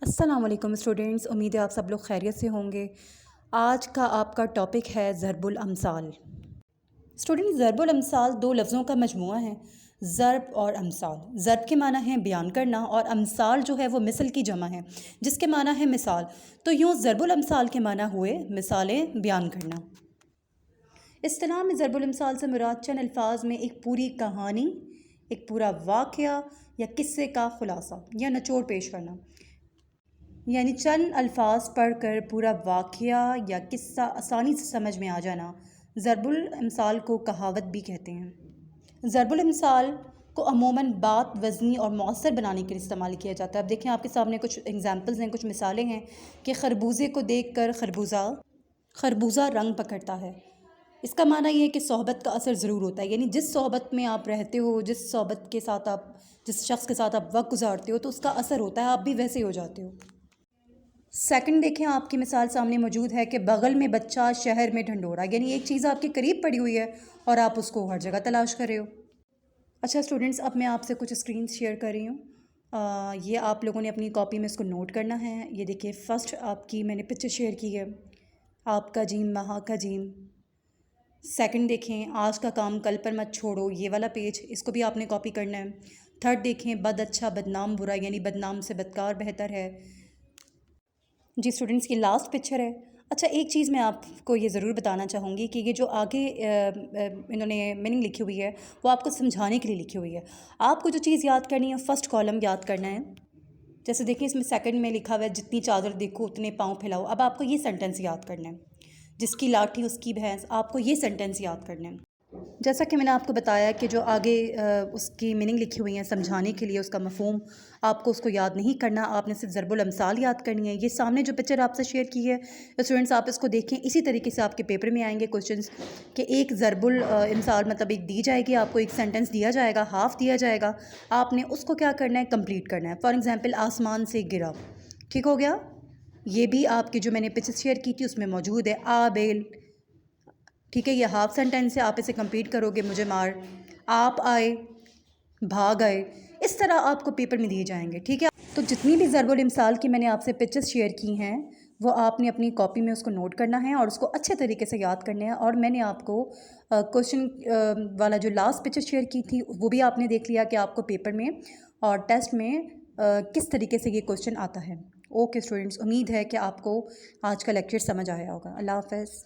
السلام علیکم اسٹوڈنٹس، امید ہے آپ سب لوگ خیریت سے ہوں گے۔ آج کا آپ کا ٹاپک ہے ضرب الامثال۔ اسٹوڈنٹ، ضرب الامثال دو لفظوں کا مجموعہ ہے، ضرب اور امثال۔ ضرب کے معنی ہے بیان کرنا اور امثال جو ہے وہ مثل کی جمع ہے جس کے معنی ہے مثال۔ تو یوں ضرب الامثال کے معنی ہوئے مثالیں بیان کرنا۔ اصطلاح میں ضرب الامثال سے مراد چند الفاظ میں ایک پوری کہانی، ایک پورا واقعہ یا قصے کا خلاصہ یا نچوڑ پیش کرنا، یعنی چند الفاظ پڑھ کر پورا واقعہ یا قصہ آسانی سے سمجھ میں آ جانا۔ ضرب الامثال کو کہاوت بھی کہتے ہیں۔ ضرب الامثال کو عموماً بات وزنی اور مؤثر بنانے کے لیے استعمال کیا جاتا ہے۔ اب دیکھیں آپ کے سامنے کچھ ایگزامپلز ہیں، کچھ مثالیں ہیں کہ خربوزے کو دیکھ کر خربوزہ رنگ پکڑتا ہے۔ اس کا معنی یہ ہے کہ صحبت کا اثر ضرور ہوتا ہے، یعنی جس صحبت میں آپ رہتے ہو، جس صحبت کے ساتھ جس شخص کے ساتھ آپ وقت گزارتے ہو تو اس کا اثر ہوتا ہے، آپ بھی ویسے ہو جاتے ہو۔ سیکنڈ دیکھیں، آپ کی مثال سامنے موجود ہے کہ بغل میں بچہ شہر میں ڈھنڈورا، یعنی ایک چیز آپ کے قریب پڑی ہوئی ہے اور آپ اس کو ہر جگہ تلاش کر رہے ہو۔ اچھا اسٹوڈنٹس، اب میں آپ سے کچھ اسکرینز شیئر کر رہی ہوں، یہ آپ لوگوں نے اپنی کاپی میں اس کو نوٹ کرنا ہے۔ یہ دیکھیے، فرسٹ آپ کی میں نے پکچر شیئر کی ہے، آپ کا جیم مہا کا جیم۔ سیکنڈ دیکھیں، آج کا کام کل پر مت چھوڑو، یہ والا پیج، اس کو بھی آپ نے کاپی کرنا ہے۔ تھرڈ دیکھیں، بد اچھا بدنام برا، یعنی بدنام سے بدکار بہتر ہے۔ جی اسٹوڈنٹس، کی لاسٹ پکچر ہے۔ اچھا، ایک چیز میں آپ کو یہ ضرور بتانا چاہوں گی کہ یہ جو آگے انہوں نے میننگ لکھی ہوئی ہے وہ آپ کو سمجھانے کے لیے لکھی ہوئی ہے۔ آپ کو جو چیز یاد کرنی ہے فرسٹ کالم یاد کرنا ہے۔ جیسے دیکھیں اس میں سیکنڈ میں لکھا ہوا ہے جتنی چادر دیکھو اتنے پاؤں پھیلاؤ۔ اب آپ کو یہ سینٹینس یاد کرنا ہے، جس کی لاٹھی اس کی بھینس، آپ کو یہ سینٹینس یاد کرنا ہے۔ جیسا کہ میں نے آپ کو بتایا کہ جو آگے اس کی میننگ لکھی ہوئی ہیں سمجھانے کے لیے، اس کا مفہوم آپ کو اس کو یاد نہیں کرنا، آپ نے صرف ضرب الامثال یاد کرنی ہے۔ یہ سامنے جو پکچر آپ سے شیئر کی ہے اسٹوڈنٹس، آپ اس کو دیکھیں، اسی طریقے سے آپ کے پیپر میں آئیں گے کوشچنس کہ ایک ضرب الامثال مطلب ایک دی جائے گی، آپ کو ایک سینٹینس دیا جائے گا، ہاف دیا جائے گا، آپ نے اس کو کیا کرنا ہے، کمپلیٹ کرنا ہے۔ فار ایگزامپل، آسمان سے گرا، ٹھیک ہو گیا؟ یہ بھی آپ کی جو میں نے پکچر شیئر کی تھی اس میں موجود ہے، آبیل، ٹھیک ہے، یہ ہاف سینٹینس ہے، آپ اسے کمپلیٹ کرو گے، مجھے مار، آپ آئے، بھاگ آئے، اس طرح آپ کو پیپر میں دیے جائیں گے، ٹھیک ہے۔ تو جتنی بھی ضرب الامثال کی میں نے آپ سے پکچرز شیئر کی ہیں وہ آپ نے اپنی کاپی میں اس کو نوٹ کرنا ہے اور اس کو اچھے طریقے سے یاد کرنا ہے۔ اور میں نے آپ کو کوشچن والا جو لاسٹ پکچر شیئر کی تھی وہ بھی آپ نے دیکھ لیا کہ آپ کو پیپر میں اور ٹیسٹ میں کس طریقے سے یہ کوشچن آتا ہے۔ اوکے اسٹوڈنٹس، امید ہے کہ آپ کو آج کا لیکچر سمجھ آیا ہوگا۔ اللہ حافظ۔